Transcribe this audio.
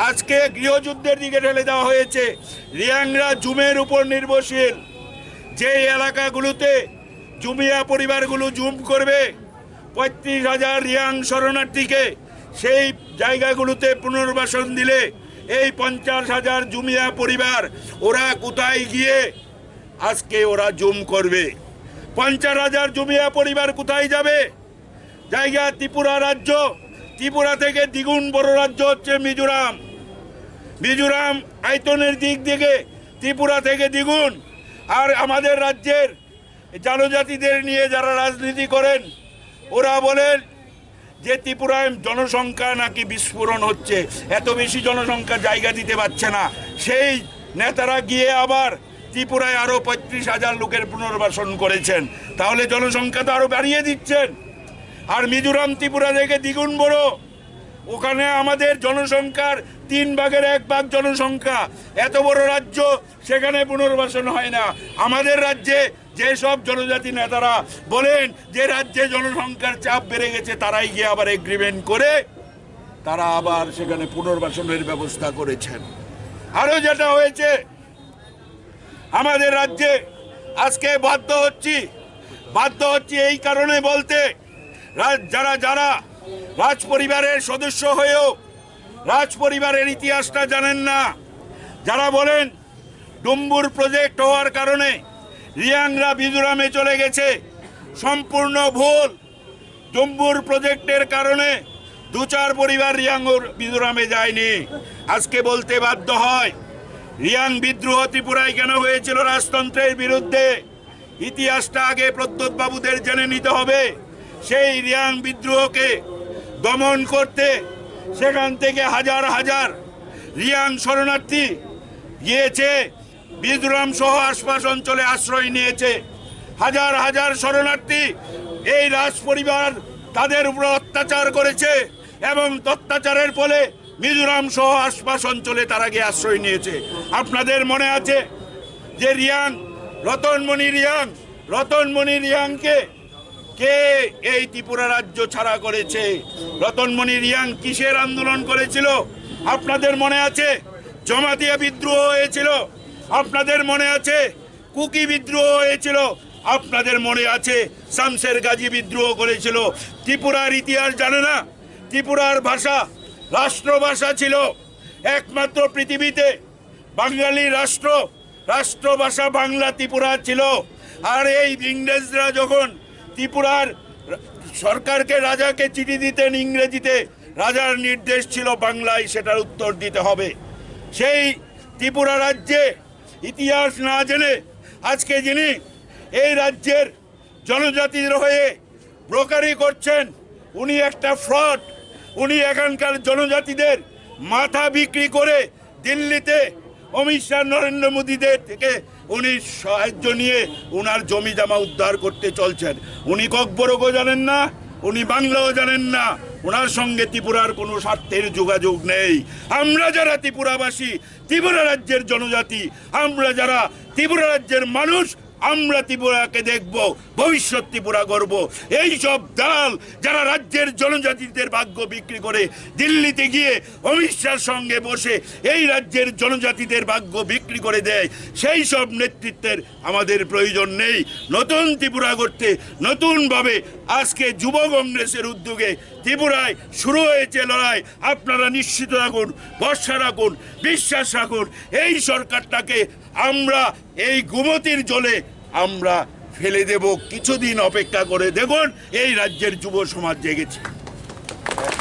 আজকে গৃহযুদ্ধের দিকে ঠেলে দেওয়া হয়েছে। রিয়াংরা জুমের উপর নির্ভরশীল। যে এলাকাগুলোতে জুমিয়া পরিবারগুলো জুম করবে ৩৫,০০০ রিয়াং শরণার্থীকে, সেই জায়গাগুলোতে পুনর্বাসন দিলে এই ৫০,০০০ জুমিয়া পরিবার ওরা কোথায় গিয়ে আজকে ওরা জুম করবে? ৫০,০০০ জুমিয়া পরিবার কোথায় যাবে? জায়গা ত্রিপুরা রাজ্য। ত্রিপুরা থেকে দ্বিগুণ বড় রাজ্য হচ্ছে মিজোরাম। মিজোরাম আয়তনের দিক থেকে ত্রিপুরা থেকে দ্বিগুণ। আর আমাদের রাজ্যের জনজাতিদের নিয়ে যারা রাজনীতি করেন ওরা বলেন যে ত্রিপুরায় জনসংখ্যা নাকি বিস্ফোরণ হচ্ছে, এত বেশি জনসংখ্যা জায়গা দিতে পারছে না। সেই নেতারা গিয়ে আবার ত্রিপুরায় আরও ৩৫,০০০ লোকের পুনর্বাসন করেছেন, তাহলে জনসংখ্যা তো আরও বাড়িয়ে দিচ্ছেন। আর মিজোরাম ত্রিপুরা থেকে দ্বিগুণ বড়, ওখানে আমাদের জনসংখ্যার 1/3 জনসংখ্যা। এত বড় রাজ্য, সেখানে পুনর্বাসন হয় না। আমাদের রাজ্যে যেসব জনজাতি নেতারা বলেন যে রাজ্যে জনসংখ্যার চাপ বেড়ে গেছে, তারাই গিয়ে আবার এগ্রিমেন্ট করে তারা আবার সেখানে পুনর্বাসনের ব্যবস্থা করেছেন। আরও যেটা হয়েছে, আমাদের রাজ্যে আজকে বাধ্য হচ্ছি এই কারণে বলতে, যারা যারা রাজ পরিবারের সদস্য হয়েও রাজ পরিবারের ইতিহাসটা জানেন না, যারা বলেন ডুম্বুর প্রজেক্ট হওয়ার কারণে রিয়াংরা মিজোরামে চলে গেছে, সম্পূর্ণ ভুল। ডুম্বুর প্রজেক্টের কারণে 2-4 পরিবার রিয়াং মিজোরামে যায়নি। আজকে বলতে বাধ্য হয়, রিয়াং বিদ্রোহ ত্রিপুরায় কেন হয়েছিল? রাজতন্ত্রের বিরুদ্ধে। ইতিহাসটা আগে প্রদ্যোৎ বাবুদের জেনে নিতে হবে। সেই রিয়াং বিদ্রোহকে দমন করতে সেখান থেকে হাজার হাজার রিয়াং শরণার্থী গিয়েছে, মিজোরাম সহ আশপাশ অঞ্চলে আশ্রয় নিয়েছে। হাজার হাজার শরণার্থী এই রাজ পরিবার তাদের উপর অত্যাচার করেছে এবং অত্যাচারের ফলে মিজোরাম সহ আশপাশ অঞ্চলে তারা গিয়ে আশ্রয় নিয়েছে। আপনাদের মনে আছে যে রিয়াং রতনমণি রিয়াংকে কে এই ত্রিপুরা রাজ্য ছাড়া করেছে? রতনমণি রিয়াং কিসের আন্দোলন করেছিল? আপনাদের মনে আছে? জমাতিয়া বিদ্রোহ হয়েছিল। আপনাদের মনে আছে? কুকি বিদ্রোহ হয়েছিল। আপনাদের মনে আছে? শামশের গাজী বিদ্রোহ করেছিল। ত্রিপুরার ইতিহাস জানে না? ত্রিপুরার ভাষা রাষ্ট্রভাষা ছিল একমাত্র পৃথিবীতে। বাঙালি রাষ্ট্রভাষা বাংলা ত্রিপুরা ছিল। আর এই ইংরেজরা যখন ত্রিপুরার সরকারকে, রাজাকে চিঠি দিতেন ইংরেজিতে, রাজার নির্দেশ ছিল বাংলায় সেটার উত্তর দিতে হবে। সেই ত্রিপুরা রাজ্যে ইতিহাস না জেনে আজকে যিনি এই রাজ্যের জনজাতির হয়ে ব্রোকারি করছেন, উনি একটা ফ্রড। উনি এখানকার জনজাতিদের মাথা বিক্রি করে দিল্লিতে অমিত শাহ, নরেন্দ্র মোদীদের থেকে উনি সাহায্য নিয়ে উনার জমি জমা উদ্ধার করতে চলছেন। উনি ককবরকও জানেন না, উনি বাংলাও জানেন না। ওনার সঙ্গে ত্রিপুরার কোনো স্বার্থের যোগাযোগ নেই। আমরা যারা ত্রিপুরাবাসী, ত্রিপুরা রাজ্যের জনজাতি, আমরা যারা ত্রিপুরা রাজ্যের মানুষ, আমরা ত্রিপুরাকে দেখব, ভবিষ্যৎ ত্রিপুরা গর্ব। এই সব দালাল যারা রাজ্যের জনজাতিদের ভাগ্য বিক্রি করে দিল্লিতে গিয়ে অমিত শাহর সঙ্গে বসে এই রাজ্যের জনজাতিদের ভাগ্য বিক্রি করে দেয়, সেই সব নেতৃত্বের আমাদের প্রয়োজন নেই। নতুন ত্রিপুরা গড়তে নতুনভাবে আজকে যুব কংগ্রেসের উদ্যোগে ত্রিপুরায় শুরু হয়েছে লড়াই। আপনারা নিশ্চিত রাখুন, ভরসা রাখুন, বিশ্বাস রাখুন, এই সরকারটাকে আমরা এই গুমতির জলে আমরা ফেলে দেব। কিছুদিন অপেক্ষা করে দেখুন, এই রাজ্যের যুব সমাজ জেগেছে।